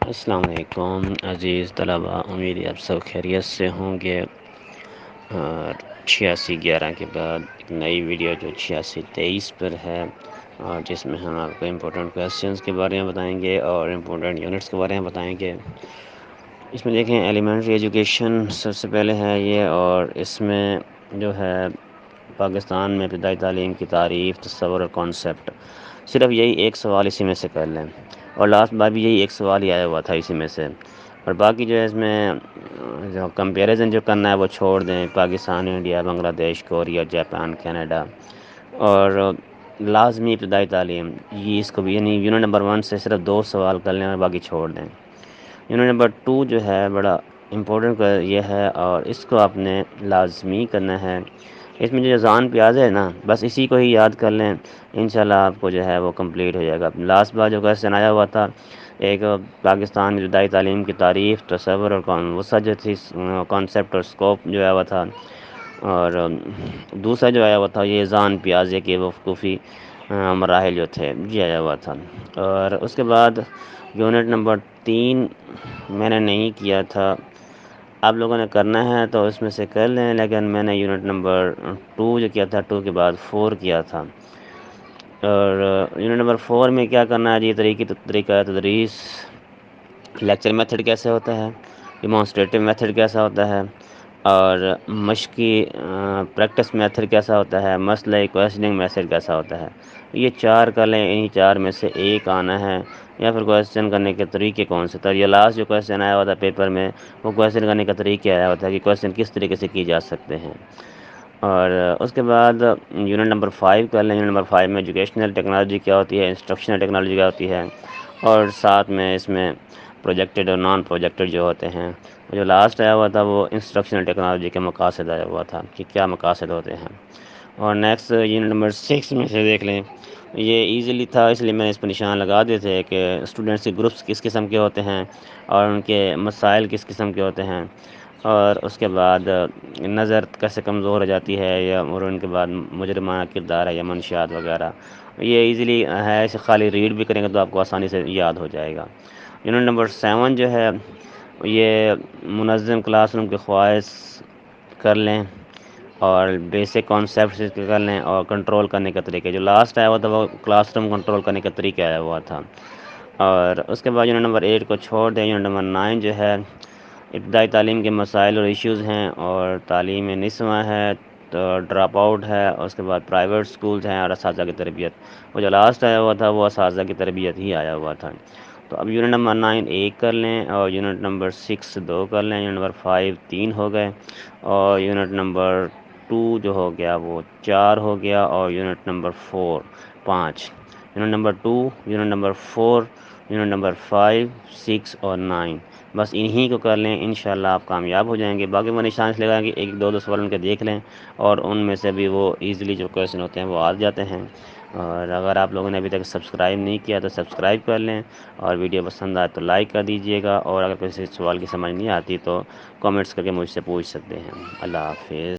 السلام علیکم عزیز طلباء، امید ہے آپ سب خیریت سے ہوں گے۔ اور 86/11 کے بعد ایک نئی ویڈیو جو 86/23 پر ہے، اور جس میں ہم آپ کو امپورٹنٹ کویسچنز کے بارے میں بتائیں گے اور امپورٹنٹ یونٹس کے بارے میں بتائیں گے۔ اس میں دیکھیں ایلیمنٹری ایجوکیشن سب سے پہلے ہے یہ، اور اس میں جو ہے پاکستان میں ابتدائی تعلیم کی تعریف، تصور اور کانسیپٹ، صرف یہی ایک سوال اسی میں سے کر لیں، اور لاسٹ بار بھی یہی ایک سوال ہی آیا ہوا تھا اسی میں سے، اور باقی جو ہے اس میں جو کمپیریزن جو کرنا ہے وہ چھوڑ دیں، پاکستان، انڈیا، بنگلہ دیش، کوریا، جاپان، کینیڈا، اور لازمی ابتدائی تعلیم، یہ اس کو بھی یعنی یونٹ نمبر 1 سے صرف 2 سوال کر لیں اور باقی چھوڑ دیں۔ یونٹ نمبر 2 جو ہے بڑا امپورٹنٹ یہ ہے، اور اس کو آپ نے لازمی کرنا ہے۔ اس میں جو اذان پیاز ہے نا، بس اسی کو ہی یاد کر لیں، انشاءاللہ آپ کو جو ہے وہ کمپلیٹ ہو جائے گا۔ لاسٹ بار جو کویسچن آیا ہوا تھا، ایک پاکستان میں ابتدائی تعلیم کی تعریف، تصور اور وسعت جو تھی، کانسیپٹ اور اسکوپ جو آیا ہوا تھا، اور دوسرا جو آیا ہوا تھا یہ اذان پیازے کے وقوفی مراحل جو تھے، یہ آیا ہوا تھا۔ اور اس کے بعد یونٹ نمبر 3 میں نے نہیں کیا تھا، آپ لوگوں نے کرنا ہے تو اس میں سے کر لیں، لیکن میں نے یونٹ نمبر 2 جو کیا تھا، 2 کے بعد 4 کیا تھا۔ اور یونٹ نمبر 4 میں کیا کرنا ہے جی، طریقہ تدریس، لیکچر میتھڈ کیسے ہوتا ہے، ڈیمانسٹریٹو میتھڈ کیسا ہوتا ہے، اور مشقی پریکٹس میتھڈ کیسا ہوتا ہے، مسئلہ کویسچننگ میتھڈ کیسا ہوتا ہے۔ یہ 4 کر لیں، انہی 4 میں سے ایک آنا ہے، یا پھر کویسچن کرنے کے طریقے کون سے تھے۔ یہ لاسٹ جو کویسچن آیا ہوا تھا پیپر میں، وہ کویسچن کرنے کا طریقہ آیا ہوا تھا کہ کویسچن کس طریقے سے کی جا سکتے ہیں۔ اور اس کے بعد یونٹ نمبر 5 کر لیں۔ یونٹ نمبر 5 میں ایجوکیشنل ٹیکنالوجی کیا ہوتی ہے، انسٹرکشنل ٹیکنالوجی کیا ہوتی ہے، اور ساتھ میں اس میں پروجیکٹڈ اور نان پروجیکٹڈ جو ہوتے ہیں۔ جو لاسٹ آیا ہوا تھا وہ انسٹرکشنل ٹیکنالوجی کے مقاصد آیا ہوا تھا کہ کیا مقاصد ہوتے ہیں۔ اور نیکسٹ یونٹ نمبر 6 میں سے دیکھ لیں، یہ ایزیلی تھا اس لیے میں نے اس پہ نشان لگا دیے تھے کہ اسٹوڈنٹس کے گروپس کس قسم کے ہوتے ہیں اور ان کے مسائل کس قسم کے ہوتے ہیں، اور اس کے بعد نظر کیسے کمزور ہو جاتی ہے، یا اور ان کے بعد مجرمانہ کردار ہے یا منشیات وغیرہ، یہ ایزیلی ہے، اسے خالی ریڈ بھی کریں گے تو آپ کو آسانی سے یاد ہو جائے گا۔ یونٹ نمبر 7 جو ہے یہ منظم کلاس روم کے خواص کر لیں، اور بیسک کانسیپٹس کر لیں، اور کنٹرول کرنے کا طریقہ، جو لاسٹ آیا ہوا تھا وہ کلاس روم کنٹرول کرنے کا طریقہ آیا ہوا تھا۔ اور اس کے بعد یونٹ نمبر 8 کو چھوڑ دیں۔ یونٹ نمبر 9 جو ہے ابتدائی تعلیم کے مسائل اور ایشوز ہیں، اور تعلیم نسواں ہے، تو ڈراپ آؤٹ ہے، اور اس کے بعد پرائیویٹ سکولز ہیں، اور اساتذہ کی تربیت، وہ جو لاسٹ آیا ہوا تھا وہ اساتذہ کی تربیت ہی آیا ہوا تھا۔ تو اب یونٹ نمبر 9 1 کر لیں، اور یونٹ نمبر 6 2 کر لیں، یونٹ نمبر 5 3 ہو گئے، اور یونٹ نمبر 2 جو ہو گیا وہ 4 ہو گیا، اور unit number 4 5، unit number 2، unit number 4، unit number 5 6 اور 9، بس انہی کو کر لیں، انشاءاللہ آپ کامیاب ہو جائیں گے۔ باقی وہ نشان اس لگائیں کہ 1 2 سوال ان کے دیکھ لیں، اور ان میں سے بھی وہ ایزیلی جو کویسچن ہوتے ہیں وہ آ جاتے ہیں۔ اور اگر آپ لوگوں نے ابھی تک سبسکرائب نہیں کیا تو سبسکرائب کر لیں، اور ویڈیو پسند آئے تو لائک کر دیجیے گا، اور اگر کسی سوال کی سمجھ نہیں آتی تو کامنٹس کر کے مجھ سے پوچھ سکتے ہیں۔ اللہ حافظ۔